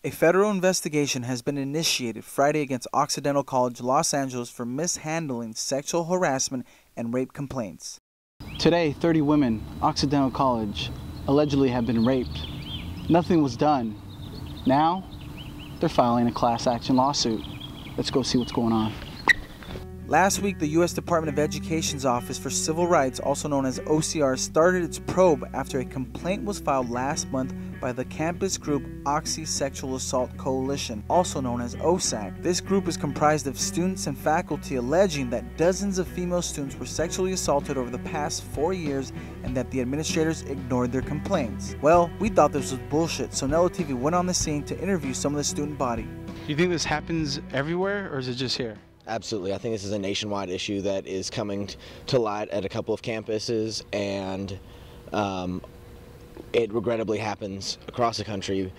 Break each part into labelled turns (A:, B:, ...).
A: A federal investigation has been initiated Friday against Occidental College, Los Angeles for mishandling sexual harassment and rape complaints.
B: Today, 30 women, Occidental College, allegedly have been raped. Nothing was done. Now, they're filing a class action lawsuit. Let's go see what's going on.
A: Last week, the U.S. Department of Education's Office for Civil Rights, also known as OCR, started its probe after a complaint was filed last month by the campus group Oxy Sexual Assault Coalition, also known as OSAC. This group is comprised of students and faculty alleging that dozens of female students were sexually assaulted over the past 4 years and that the administrators ignored their complaints. Well, we thought this was bullshit, so NELA TV went on the scene to interview some of the student body.
B: Do you think this happens everywhere, or is it just here?
C: Absolutely. I think this is a nationwide issue that is coming to light at a couple of campuses, and it regrettably happens across the country.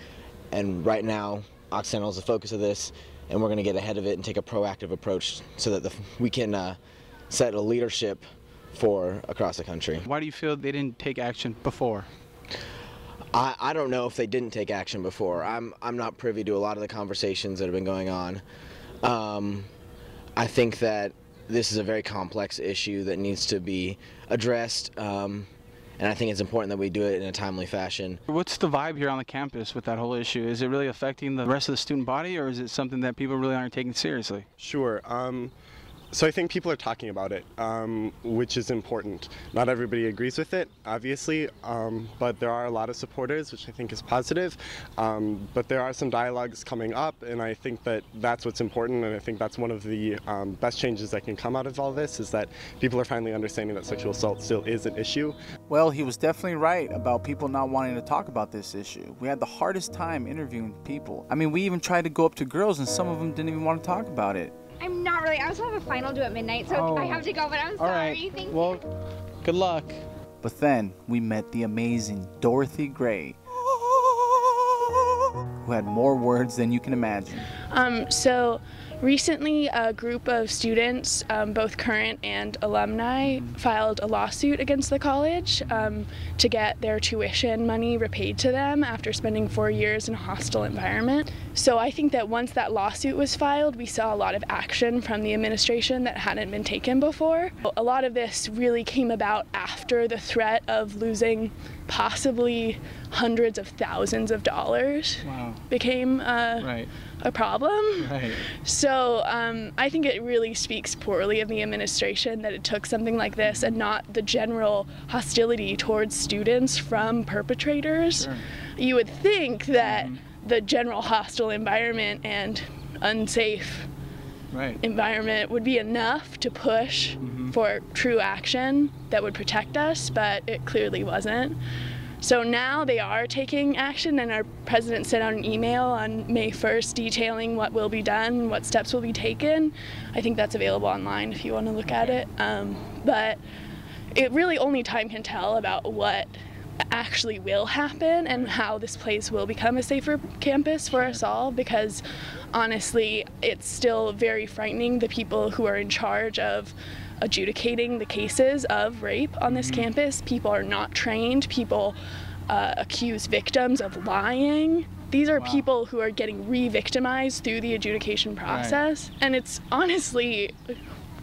C: And right now, Occidental is the focus of this, and we're going to get ahead of it and take a proactive approach so that we can set a leadership for across the country.
B: Why do you feel they didn't take action before?
C: I don't know if they didn't take action before. I'm not privy to a lot of the conversations that have been going on. I think that this is a very complex issue that needs to be addressed, and I think it's important that we do it in a timely fashion.
B: What's the vibe here on the campus with that whole issue? Is it really affecting the rest of the student body, or is it something that people really aren't taking seriously?
D: Sure. So I think people are talking about it, which is important. Not everybody agrees with it, obviously, but there are a lot of supporters, which I think is positive. But there are some dialogues coming up, and I think that that's what's important, and I think that's one of the best changes that can come out of all this, is that people are finally understanding that sexual assault still is an issue.
A: Well, he was definitely right about people not wanting to talk about this issue. We had the hardest time interviewing people. I mean, we even tried to go up to girls, and some of them didn't even want to talk about it.
E: I'm not really. I also have a final due at midnight, so I have to go, but I'm sorry.
B: All right.
E: Thank
B: well,
E: you.
B: Good luck.
A: But then we met the amazing Dorothy Gray, who had more words than you can imagine.
F: So recently a group of students, both current and alumni, filed a lawsuit against the college to get their tuition money repaid to them after spending 4 years in a hostile environment. So I think that once that lawsuit was filed, we saw a lot of action from the administration that hadn't been taken before. A lot of this really came about after the threat of losing possibly hundreds of thousands of dollars became a problem.
B: Right.
F: So I think it really speaks poorly of the administration that it took something like this and not the general hostility towards students from perpetrators.
B: Sure.
F: You would think that the general hostile environment and unsafe environment would be enough to push for true action that would protect us, but it clearly wasn't. So now they are taking action, and our president sent out an email on May 1st detailing what will be done, what steps will be taken. I think that's available online if you want to look at it. But it really only time can tell about what actually will happen and how this place will become a safer campus for us all, because honestly it's still very frightening, the people who are in charge of adjudicating the cases of rape on this campus. People are not trained. People accuse victims of lying. These are people who are getting re-victimized through the adjudication process, and it's honestly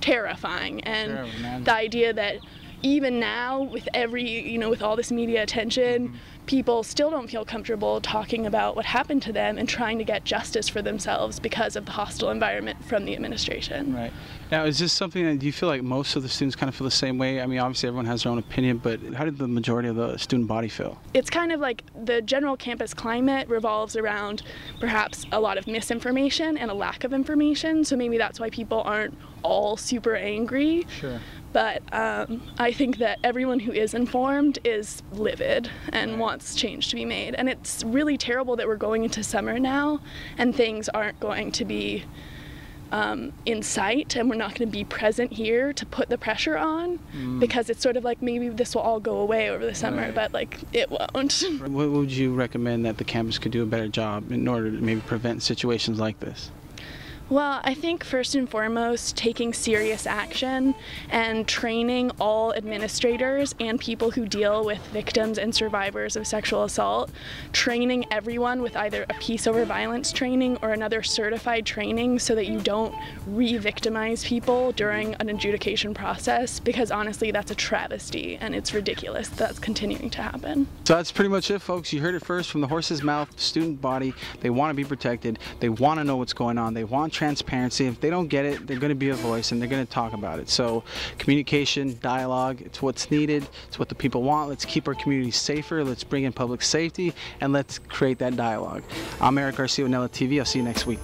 F: terrifying. And the idea that even now, with with all this media attention, people still don't feel comfortable talking about what happened to them and trying to get justice for themselves because of the hostile environment from the administration.
B: Right. Now, is this something that, do you feel like most of the students kind of feel the same way? I mean, obviously everyone has their own opinion, but how did the majority of the student body feel?
F: It's kind of like the general campus climate revolves around perhaps a lot of misinformation and a lack of information, so maybe that's why people aren't all super angry.
B: Sure.
F: But I think that everyone who is informed is livid and wants change to be made. And it's really terrible that we're going into summer now and things aren't going to be in sight, and we're not going to be present here to put the pressure on, because it's sort of like maybe this will all go away over the summer, but like it won't.
B: What would you recommend that the campus could do a better job in order to maybe prevent situations like this?
F: Well, I think first and foremost, taking serious action and training all administrators and people who deal with victims and survivors of sexual assault, training everyone with either a peace over violence training or another certified training so that you don't re-victimize people during an adjudication process, because honestly that's a travesty and it's ridiculous that's continuing to happen.
B: So that's pretty much it, folks. You heard it first from the horse's mouth. The student body, they want to be protected, they want to know what's going on, they want transparency. If they don't get it, they're going to be a voice and they're going to talk about it. So communication, dialogue, it's what's needed, it's what the people want. Let's keep our communities safer, let's bring in public safety, and let's create that dialogue. I'm Erik Garcia with NELA TV. I'll see you next week.